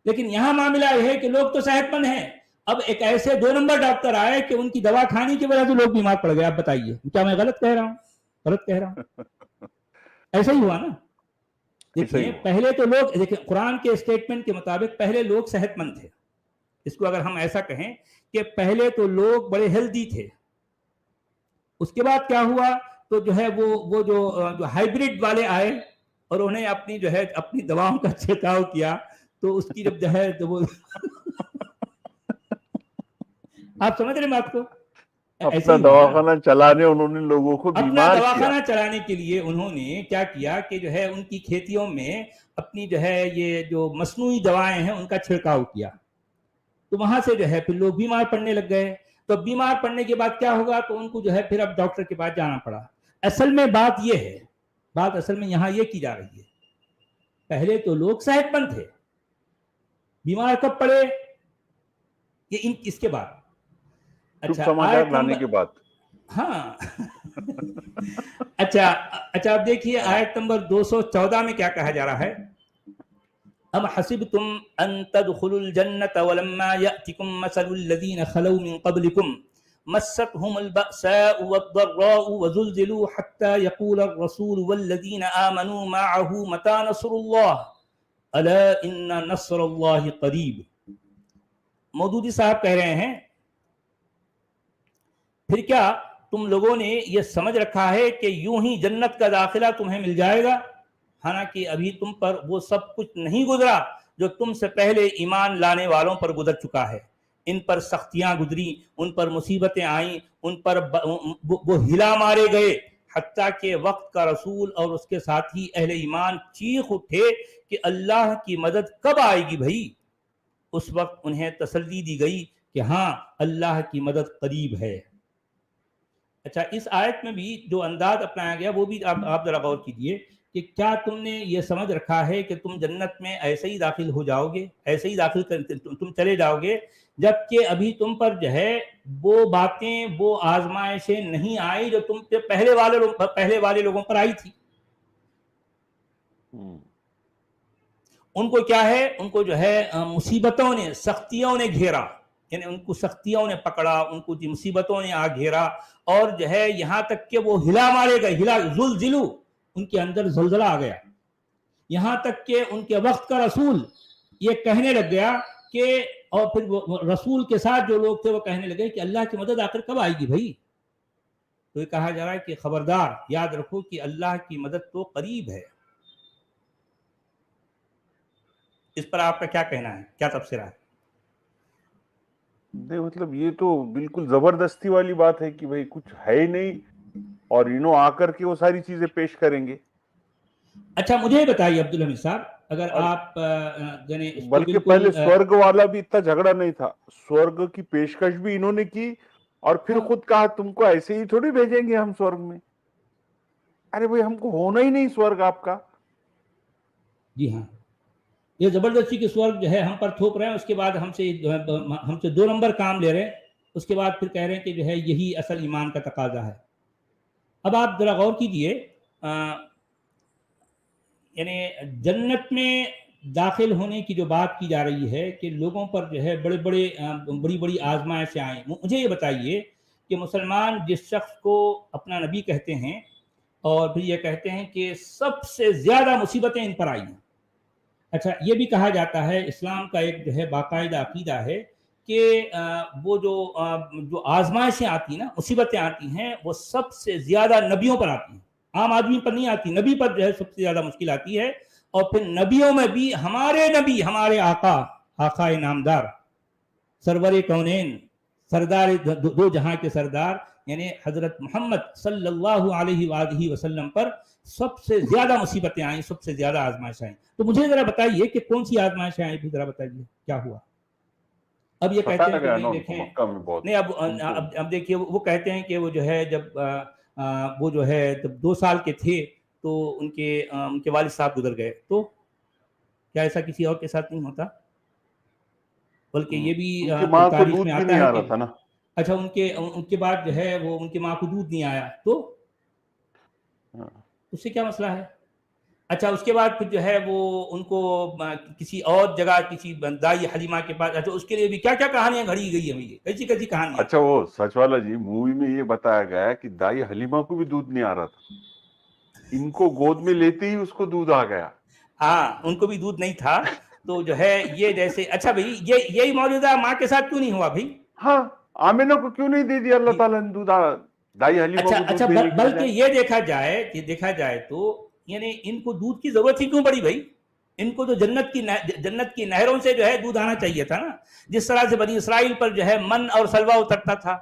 S1: لیکن یہاں معاملہ یہ ہے کہ لوگ تو صحت مند ہیں، اب ایک ایسے 2 نمبر ڈاکٹر آئے کہ ان کی دوا کھانے کی وجہ سے لوگ بیمار پڑ گئے. آپ بتائیے کیا میں غلط کہہ رہا ہوں؟ غلط کہہ رہا ہوں؟ ایسا ہی ہوا نا. دیکھیے پہلے تو لوگ، دیکھیں قرآن کے اسٹیٹمنٹ کے مطابق پہلے لوگ صحت مند تھے. اس کو اگر ہم ایسا کہیں کہ پہلے تو لوگ بڑے ہیلدی تھے. اس کے بعد کیا ہوا؟ تو جو ہے وہ جو ہائیبریڈ والے آئے اور انہیں اپنی جو ہے اپنی دواؤں کا چھڑکاؤ کیا. تو اس کی جب جو ہے تو وہ آپ سمجھ رہے بات کو؟
S2: اپنا دواخانہ چلانے انہوں نے لوگوں کو
S1: اپنا
S2: بیمار کیا.
S1: دواخانہ چلانے کے لیے انہوں نے کیا کیا کہ جو ہے ان کی کھیتیوں میں اپنی جو ہے یہ جو مصنوعی دوائیں ہیں ان کا چھڑکاؤ کیا. تو وہاں سے جو ہے پھر لوگ بیمار پڑنے لگ گئے. تو بیمار پڑنے کے بعد کیا ہوگا؟ تو ان کو جو ہے پھر اب ڈاکٹر کے پاس جانا پڑا. اصل میں بات یہ ہے، بات اصل میں یہاں یہ کی جا رہی ہے، پہلے تو لوگ صحت مند تھے، بیمار کب پڑے؟ یہ اس کے بعد. اچھا
S2: سماچار لانے کے بعد.
S1: ہاں اچھا اب دیکھیے آیت نمبر 214 میں کیا کہا جا رہا ہے. ام حسبتم ان تدخلوا الجنة ولما يأتكم مثل الذين خلوا من قبلكم مستهم البأساء والضراء وزلزلوا حتى يقول الرسول والذين آمنوا معه متى نصر الله ألا إن نصر الله قريب. مودودی صاحب کہہ رہے ہیں پھر کیا تم لوگوں نے یہ سمجھ رکھا ہے کہ یوں ہی جنت کا داخلہ تمہیں مل جائے گا، حالانکہ ابھی تم پر وہ سب کچھ نہیں گزرا جو تم سے پہلے ایمان لانے والوں پر گزر چکا ہے. ان پر سختیاں گزری، ان پر مصیبتیں آئیں، ان پر وہ ہلا مارے گئے، حتیٰ کہ وقت کا رسول اور اس کے ساتھی اہل ایمان چیخ اٹھے کہ اللہ کی مدد کب آئے گی بھائی. اس وقت انہیں تسلی دی گئی کہ ہاں اللہ کی مدد قریب ہے. اچھا اس آیت میں بھی جو انداز اپنایا گیا وہ بھی آپ ذرا غور کیجئے کہ کیا تم نے یہ سمجھ رکھا ہے کہ تم جنت میں ایسے ہی داخل ہو جاؤ گے، ایسے ہی تم چلے جاؤ گے، جبکہ ابھی تم پر جو ہے وہ باتیں، وہ آزمائشیں نہیں آئی جو تم پہ پہلے والے لوگوں پر آئی تھی. ان کو کیا ہے؟ ان کو جو ہے مصیبتوں نے، سختیوں نے گھیرا، یعنی ان کو سختیوں نے پکڑا، ان کو مصیبتوں نے آ گھیرا، اور جو ہے یہاں تک کہ وہ ہلا مارے گئے، زلزلو، ان کے اندر زلزلہ آ گیا. یہاں تک کہ ان کے وقت کا رسول یہ کہنے لگ گیا کہ، اور پھر رسول کے ساتھ جو لوگ تھے وہ کہنے لگے کہ اللہ کی مدد آخر کب آئے گی بھائی. تو یہ کہا جا رہا ہے کہ خبردار، یاد رکھو کہ اللہ کی مدد تو قریب ہے. اس پر آپ کا کیا کہنا ہے، کیا تبصرہ ہے؟
S2: مطلب یہ تو بالکل زبردستی والی بات ہے کہ بھئی کچھ ہے ہی نہیں اور انہوں آ کر کے وہ ساری چیزیں پیش کریں گے.
S1: اچھا مجھے بتائیے عبدالحمید صاحب، اگر آپ
S2: بلکہ پہلے سورگ والا بھی اتنا جھگڑا نہیں تھا، سورگ کی پیشکش بھی انہوں نے کی اور پھر خود کہا تم کو ایسے ہی تھوڑی بھیجیں گے ہم سورگ میں. ارے بھئی ہم کو ہونا ہی نہیں سورگ آپ کا.
S1: جی ہاں، یہ زبردستی کی سورگ جو ہے ہم پر تھوپ رہے ہیں، اس کے بعد ہم سے 2 نمبر کام لے رہے ہیں، اس کے بعد پھر کہہ رہے ہیں کہ جو ہے یہی اصل ایمان کا تقاضا ہے. اب آپ ذرا غور کیجئے، یعنی جنت میں داخل ہونے کی جو بات کی جا رہی ہے کہ لوگوں پر جو ہے بڑی بڑی آزمائشیں آئیں. مجھے یہ بتائیے کہ مسلمان جس شخص کو اپنا نبی کہتے ہیں اور پھر یہ کہتے ہیں کہ سب سے زیادہ مصیبتیں ان پر آئی ہیں. اچھا یہ بھی کہا جاتا ہے، اسلام کا ایک جو ہے باقاعدہ عقیدہ ہے کہ وہ جو آزمائشیں آتی ہیں نا، مصیبتیں آتی ہیں، وہ سب سے زیادہ نبیوں پر آتی ہیں، عام آدمی پر نہیں آتی. نبی پر جو ہے سب سے زیادہ مشکل آتی ہے. اور پھر نبیوں میں بھی ہمارے نبی، ہمارے آقا نامدار، سرور کونین، سردار دو جہاں کے سردار، یعنی حضرت محمد صلی اللہ علیہ وآلہ وسلم پر سب سے زیادہ مصیبتیں آئیں، سب سے زیادہ آزمائشیں آئیں. تو مجھے ذرا بتائیے کہ کون سی آزمائشیں آئیں، بھی ذرا بتائیے کیا ہوا. اب یہ کہتے ہیں کہ نہیں دیکھیں، نہیں اب دیکھیے وہ کہتے ہیں کہ وہ جو ہے جب وہ جو ہے جب 2 سال کے تھے تو ان کے والد صاحب گزر گئے. تو کیا ایسا کسی اور کے ساتھ نہیں ہوتا؟ بلکہ یہ بھی تاریخ میں آتا ہے کہ اچھا ان کے بعد جو ہے وہ ان کی ماں کو دودھ نہیں آیا، تو اس سے کیا مسئلہ ہے؟ اچھا اس کے بعد پھر جو ہے وہ ان کو کسی اور جگہ کسی دائی حلیمہ کے پاس، اچھا اس کے لیے بھی کیا کیا کہانیاں گھڑی گئی ہیں، یہ کیسی کیسی کہانیاں.
S2: اچھا وہ سچ والا جی مووی میں یہ بتایا گیا ہے کہ دائی حلیمہ کو بھی دودھ نہیں آ رہا تھا، ان کو گود میں لیتے ہی اس کو دودھ آ گیا.
S1: ہاں ان کو بھی دودھ نہیں تھا. تو جو ہے یہ جیسے اچھا بھائی یہی معجزہ ماں کے ساتھ کیوں نہیں ہوا بھائی؟
S2: ہاں آمینہ کو کیوں نہیں دے دیا اللہ تعالیٰ نے دودھ؟ دائی حلیمہ کو
S1: اچھا
S2: دودھ دینے کی
S1: بلکہ
S2: بجائے.
S1: یہ دیکھا جائے تو یعنی ان کو دودھ کی ضرورت ہی کیوں پڑی بھائی؟ ان کو تو جنت کی نہروں سے جو ہے دودھ آنا چاہیے تھا نا. جس طرح سے بنی اسرائیل پر جو ہے من اور سلوہ اترتا تھا،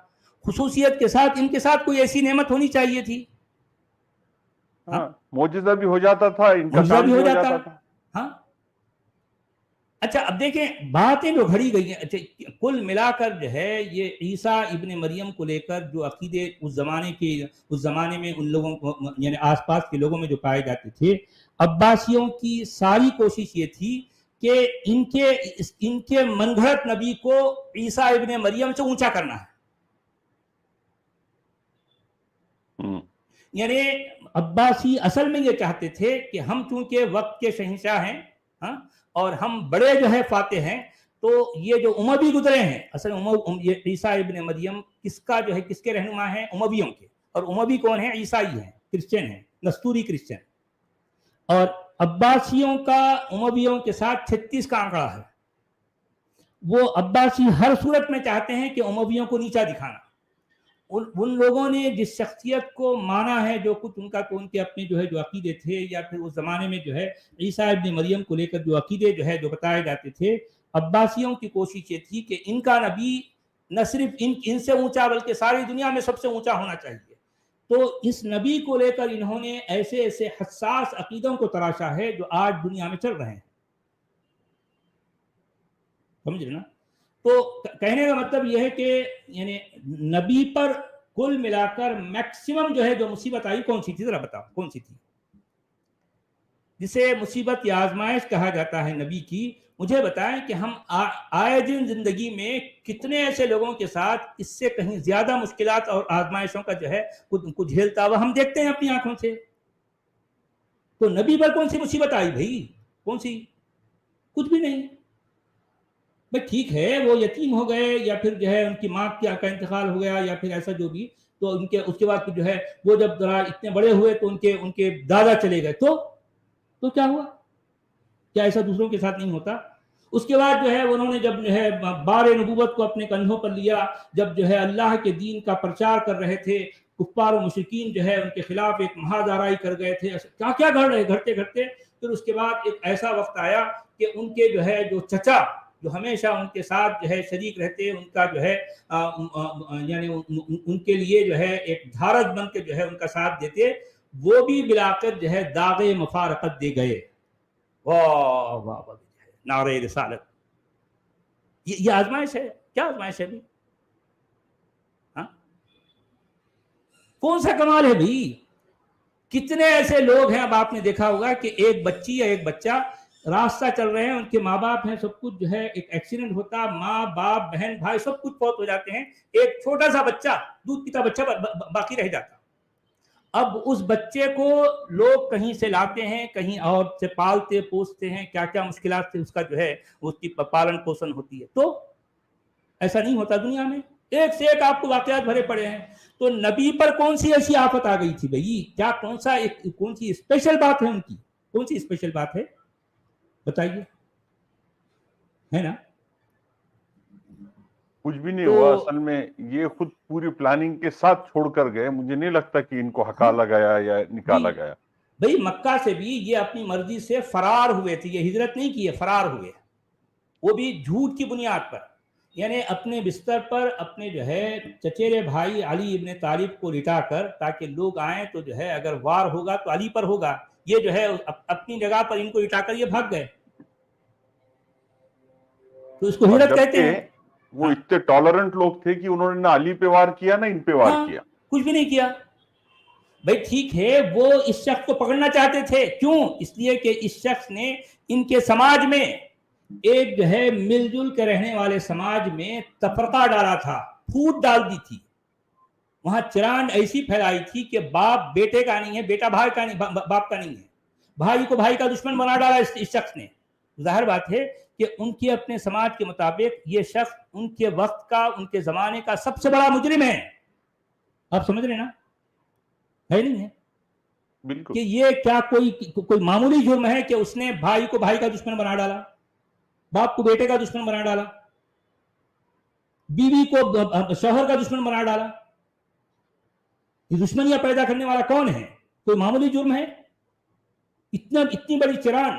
S1: خصوصیت کے ساتھ ان کے ساتھ کوئی ایسی نعمت ہونی چاہیے تھی.
S2: ہاں معجزہ بھی ہو جاتا تھا، ان کا
S1: معجزہ
S2: کام
S1: بھی
S2: بھی
S1: ہو
S2: ہو
S1: جاتا.
S2: جاتا تھا.
S1: ہاں اچھا اب دیکھیں باتیں جو گھڑی گئی ہیں. اچھا کل ملا کر جو ہے یہ عیسیٰ ابن مریم کو لے کر جو عقیدے اس زمانے میں ان لوگوں کو یعنی آس پاس کے لوگوں میں جو پائے جاتے تھے، عباسیوں کی ساری کوشش یہ تھی کہ ان کے منگھڑت نبی کو عیسیٰ ابن مریم سے اونچا کرنا ہے. یعنی عباسی اصل میں یہ چاہتے تھے کہ ہم چونکہ وقت کے شہنشاہ ہیں اور ہم بڑے جو ہے فاتح ہیں، تو یہ جو اموی گزرے ہیں اصل عیسیٰ ابن مریم کس کے رہنما ہیں؟ امویوں کے. اور اموی کون ہیں؟ عیسائی ہیں، کرسچن ہیں، نستوری کرسچن. اور عباسیوں کا امویوں کے ساتھ 36 کا آنکڑا ہے. وہ عباسی ہر صورت میں چاہتے ہیں کہ امویوں کو نیچا دکھانا. ان لوگوں نے جس شخصیت کو مانا ہے، جو کچھ ان کے اپنے جو ہے جو عقیدے تھے، یا پھر اس زمانے میں جو ہے عیسیٰ ابن مریم کو لے کر جو عقیدے جو ہے جو بتائے جاتے تھے، عباسیوں کی کوشش یہ تھی کہ ان کا نبی نہ صرف ان سے اونچا بلکہ ساری دنیا میں سب سے اونچا ہونا چاہیے. تو اس نبی کو لے کر انہوں نے ایسے حساس عقیدوں کو تراشا ہے جو آج دنیا میں چل رہے ہیں. سمجھ رہے نا؟ تو کہنے کا مطلب یہ ہے کہ یعنی نبی پر کل ملا کر میکسیمم جو ہے جو مصیبت آئی کون سی تھی؟ ذرا بتاؤ کون سی تھی جسے مصیبت یا آزمائش کہا جاتا ہے نبی کی. مجھے بتائیں کہ ہم آئے دن زندگی میں کتنے ایسے لوگوں کے ساتھ اس سے کہیں زیادہ مشکلات اور آزمائشوں کا جو ہے کچھ جھیلتا ہوا ہم دیکھتے ہیں اپنی آنکھوں سے. تو نبی پر کون سی مصیبت آئی بھائی؟ کون سی؟ کچھ بھی نہیں. بھائی ٹھیک ہے وہ یتیم ہو گئے، یا پھر جو ہے ان کی ماں کا انتقال ہو گیا، یا پھر ایسا جو بھی، تو اس کے بعد جو ہے وہ جب ذرا اتنے بڑے ہوئے تو ان کے دادا چلے گئے، تو کیا ہوا؟ کیا ایسا دوسروں کے ساتھ نہیں ہوتا؟ اس کے بعد جو ہے انہوں نے جب جو ہے بار نبوت کو اپنے کندھوں پر لیا، جب جو ہے اللہ کے دین کا پرچار کر رہے تھے، کفار و مشرکین جو ہے ان کے خلاف ایک مہاد آرائی کر گئے تھے، کیا گھڑتے پھر اس کے بعد ایک ایسا وقت آیا کہ ان کے جو ہے جو چچا جو ہمیشہ ان کے ساتھ جو ہے شریک رہتے، ان کا جو ہے یعنی ان کے لیے جو ہے ایک دھارک بن کے جو ہے ان کا ساتھ دیتے، وہ بھی ملا کر جو ہے داغ مفارقت دے گئے. واہ واہ واہ، نعرہ رسالت. یہ آزمائش ہے. کیا آزمائش ہے بھی؟ کون سا کمال ہے بھی؟ کتنے ایسے لوگ ہیں، اب آپ نے دیکھا ہوگا کہ ایک بچی یا ایک بچہ راستہ چل رہے ہیں، ان کے ماں باپ ہیں، سب کچھ جو ہے ایک ایکسیڈنٹ ہوتا، ماں باپ بہن بھائی سب کچھ فوت ہو جاتے ہیں، ایک چھوٹا سا بچہ دودھ پیتا بچہ باقی رہ جاتا. اب اس بچے کو لوگ کہیں سے لاتے ہیں، کہیں اور سے پالتے پوستے ہیں، کیا کیا مشکلات سے اس کا جو ہے اس کی پالن پوشن ہوتی ہے. تو ایسا نہیں ہوتا دنیا میں. ایک سے ایک آپ کو واقعات بھرے پڑے ہیں. تو نبی پر کون سی ایسی آفت آ گئی تھی بھائی؟ کیا کون سی اسپیشل بات ہے ان کی؟ کون سی اسپیشل بات ہے بتائیے؟ ہے نا؟
S2: کچھ بھی نہیں ہوا اصل میں. یہ خود پوری پلاننگ کے ساتھ چھوڑ کر گئے. مجھے نہیں لگتا کہ ان کو ہکالا گیا یا نکالا گیا.
S1: بھائی مکہ سے بھی یہ اپنی مرضی سے فرار ہوئے تھے، یہ ہجرت نہیں کی ہے، فرار ہوئے، وہ بھی جھوٹ کی بنیاد پر. یعنی اپنے بستر پر اپنے جو ہے چچیرے بھائی علی ابن طالب کو لٹا کر، تاکہ لوگ آئیں تو جو ہے اگر وار ہوگا تو علی پر ہوگا. یہ جو ہے اپنی جگہ پر ان کو لٹا کر یہ بھاگ گئے. تو اس کو ہجرت کہتے ہیں.
S2: وہ اتنے ٹالرنٹ لوگ تھے کہ انہوں نے نہ علی پہ وار کیا نہ ان پہ وار کیا.
S1: کچھ بھی نہیں کیا. بھائی ٹھیک ہے وہ اس شخص کو پکڑنا چاہتے تھے، کیوں؟ اس لیے کہ اس شخص نے ان کے سماج میں ایک جو ہے مل جل کے رہنے والے سماج میں تفرقہ ڈالا تھا، پھوٹ ڈال دی تھی. وہاں چران ایسی پھیلائی تھی کہ باپ بیٹے کا نہیں ہے، بیٹا بھائی کا نہیں، باپ کا نہیں ہے. بھائی کو بھائی کا دشمن بنا ڈالا اس شخص نے. ظاہر بات ہے کہ ان کے اپنے سماج کے مطابق یہ شخص ان کے وقت کا، ان کے زمانے کا سب سے بڑا مجرم ہے. آپ سمجھ رہے ہیں نا؟ ہے نہیں ہے
S2: بالکل.
S1: کہ یہ کیا کوئی معمولی جرم ہے کہ اس نے بھائی کو بھائی کا دشمن بنا ڈالا، باپ کو بیٹے کا دشمن بنا ڈالا، بیوی کو شوہر کا دشمن بنا ڈالا. یہ دشمنیاں پیدا کرنے والا کون ہے؟ کوئی معمولی جرم ہے؟ اتنی بڑی چران،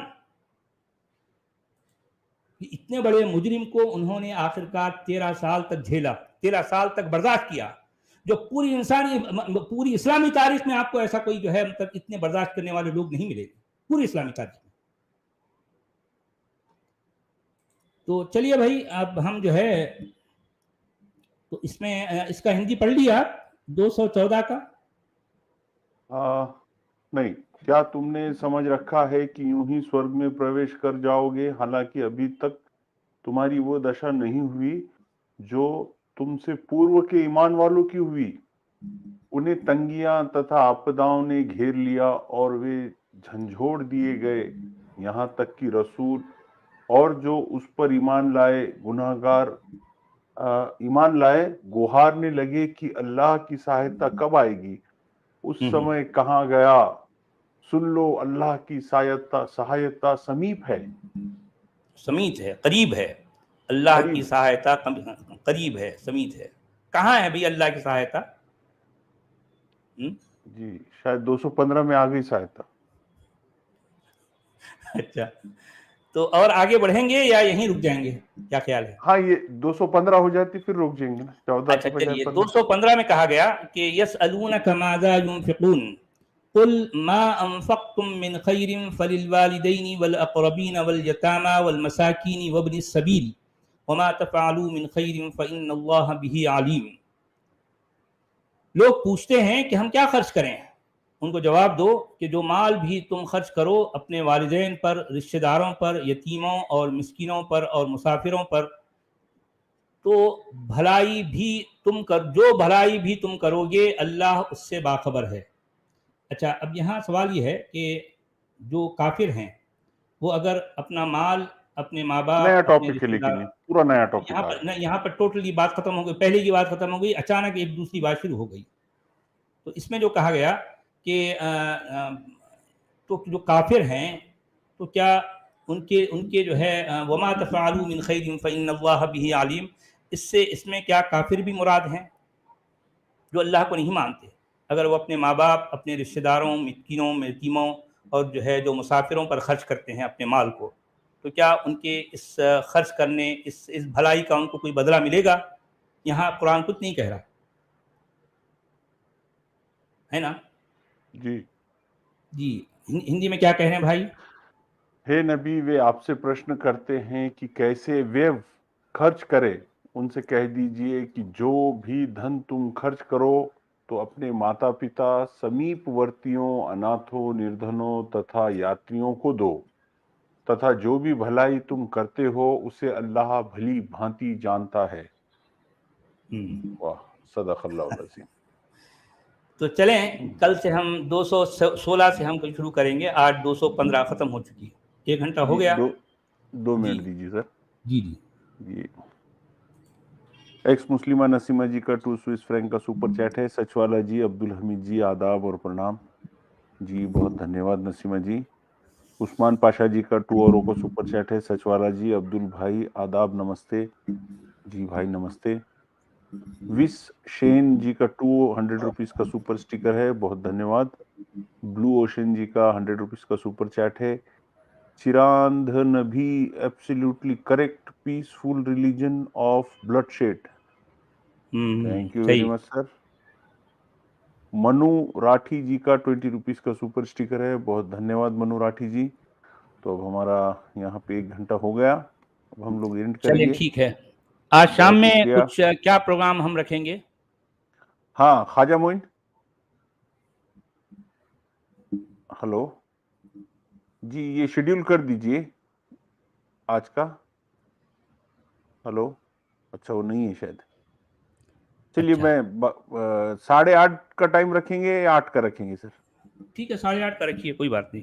S1: اتنے بڑے مجرم کو انہوں نے آخرکار 13 سال تک جھیلا، 13 سال تک برداشت کیا، جو پوری اسلامی تاریخ میں آپ کو ایسا کوئی جو ہے مطلب اتنے برداشت کرنے والے لوگ نہیں ملے پوری اسلامی تاریخ میں. تو چلیے بھائی، اب ہم جو ہے تو اس میں اس کا ہندی پڑھ لیا 214 کا.
S2: نہیں، کیا تم نے سمجھ رکھا ہے کہ یوں ہی سورگ میں پرویش کر جاؤ گے، حالانکہ ابھی تک تمہاری وہ دشا نہیں ہوئی جو تم سے پورو کے ایمان والوں کی ہوئی. انہیں تنگیاں تتھا آپداؤں نے گھیر لیا اور وہ جھنجھوڑ دیے گئے، یہاں تک کہ رسول اور جو اس پر ایمان لائے گوہارنے لگے کہ اللہ کی سہایتا کب آئے گی. اس سمے کہاں گیا، سن لو اللہ کی سہایتا سمیپ ہے.
S1: سمیت ہے، قریب ہے. اللہ کی سہایتا قریب ہے، سمیت ہے. کہاں ہے بھئی اللہ کی سہایتا؟
S2: جی شاید 215 میں آ گئی سہایتا.
S1: اچھا، تو اور آگے بڑھیں گے یا یہیں رک جائیں گے؟ کیا خیال ہے؟
S2: ہاں، یہ 215 ہو جاتی پھر رک جائیں گے نا. 14
S1: اچھا
S2: کے بجائے
S1: چلیے،
S2: 15.
S1: 215 میں کہا گیا کہ یسألونک ماذا ينفقون قل ما انفقتم من خیر فللوالدین والاقربین والیتامى والمساکین وابن السبیل وما تفعلوا من خیر فإن اللہ به علیم. لوگ پوچھتے ہیں کہ ہم کیا خرچ کریں. ان کو جواب دو کہ جو مال بھی تم خرچ کرو اپنے والدین پر، رشتہ داروں پر، یتیموں اور مسکینوں پر اور مسافروں پر، تو بھلائی بھی جو بھلائی بھی تم کرو گے اللہ اس سے باخبر ہے. اچھا، اب یہاں سوال یہ ہے کہ جو کافر ہیں وہ اگر اپنا مال، اپنے ماں
S2: نیا
S1: باپ، اپنے
S2: ٹاپک ہے
S1: رشتہ دار،
S2: لیکن یہ پورا نیا ٹاپک آ گیا.
S1: یہاں پر ٹوٹلی بات ختم ہو گئی. پہلے کی بات ختم ہو گئی، اچانک ایک دوسری بات شروع ہو گئی. تو اس میں جو کہا گیا کہ تو جو کافر ہیں تو کیا ان کے جو ہے وما تفعلوا من خیر فإن اللہ به علیم، اس میں کیا کافر بھی مراد ہیں جو اللہ کو نہیں مانتے؟ اگر وہ اپنے ماں باپ، اپنے رشتہ داروں، مسکینوں، یتیموں اور جو ہے جو مسافروں پر خرچ کرتے ہیں اپنے مال کو، تو کیا ان کے اس خرچ کرنے، اس بھلائی کا ان کو کوئی بدلہ ملے گا؟ یہاں قرآن کچھ نہیں کہہ رہا ہے نا.
S2: جی
S1: جی، ہندی میں کیا کہہ رہے ہیں بھائی؟
S2: ہے نبی، وہ آپ سے پرشن کرتے ہیں کہ کیسے وہ خرچ کرے. ان سے کہہ دیجئے کہ جو بھی دھن تم خرچ کرو تو اپنے ماتا پتا، سمیپ ورتیوں، اناتھوں، نردھنوں تتھا یاتریوں کو دو، تتھا جو بھی بھلائی تم کرتے ہو اسے اللہ بھلی بھانتی جانتا ہے. واہ، صدق اللہ العظیم.
S1: تو چلیں، کل سے ہم 216 سے ہم شروع کریں گے. آج 215 ختم ہو چکی ہے، 1 گھنٹہ ہو
S2: جی،
S1: گیا.
S2: 2 منٹ دیجیے سر.
S1: جی جی
S2: جی، ایکس مسلمہ نسیمہ جی کا 2 سوئس فرینک کا سپر چیٹ ہے. سچوالا جی، عبدالحمید جی، آداب اور پرنام. جی بہت دھنیواد نسیمہ جی. عثمان پاشا جی کا 2 اوروں کا سپر چیٹ ہے. سچوالا جی، عبدال بھائی آداب، نمستے. جی بھائی نمستے. وس شین جی کا 200 روپیز کا سپر سٹیکر ہے، بہت دھنیواد. بلو اوشن جی کا 100 روپیز کا سپر چیٹ ہے. چراندھ نبی، absolutely correct peaceful religion of bloodshed. Thank you very
S1: صحیح.
S2: مچ سر. منو راٹھی جی کا 20 روپیز کا سپر سٹیکر ہے، بہت دھنیواد منو راٹھی جی. تو اب ہمارا یہاں پہ 1 گھنٹہ ہو گیا، اب ہم لوگ اینڈ کریں
S1: چلیے
S2: گے.
S1: ٹھیک ہے. آج شام
S2: بہت
S1: میں
S2: شکریہ.
S1: کچھ کیا پروگرام ہم رکھیں گے؟
S2: ہاں خواجہ معین، ہلو جی، یہ شیڈیول کر دیجئے آج کا. ہلو، اچھا وہ نہیں ہے شاید. چلیے
S1: اچھا
S2: میں 8:30 کا ٹائم رکھیں گے یا 8 کا رکھیں گے سر؟
S1: ٹھیک ہے، 8:30 کا رکھیے، کوئی بات نہیں.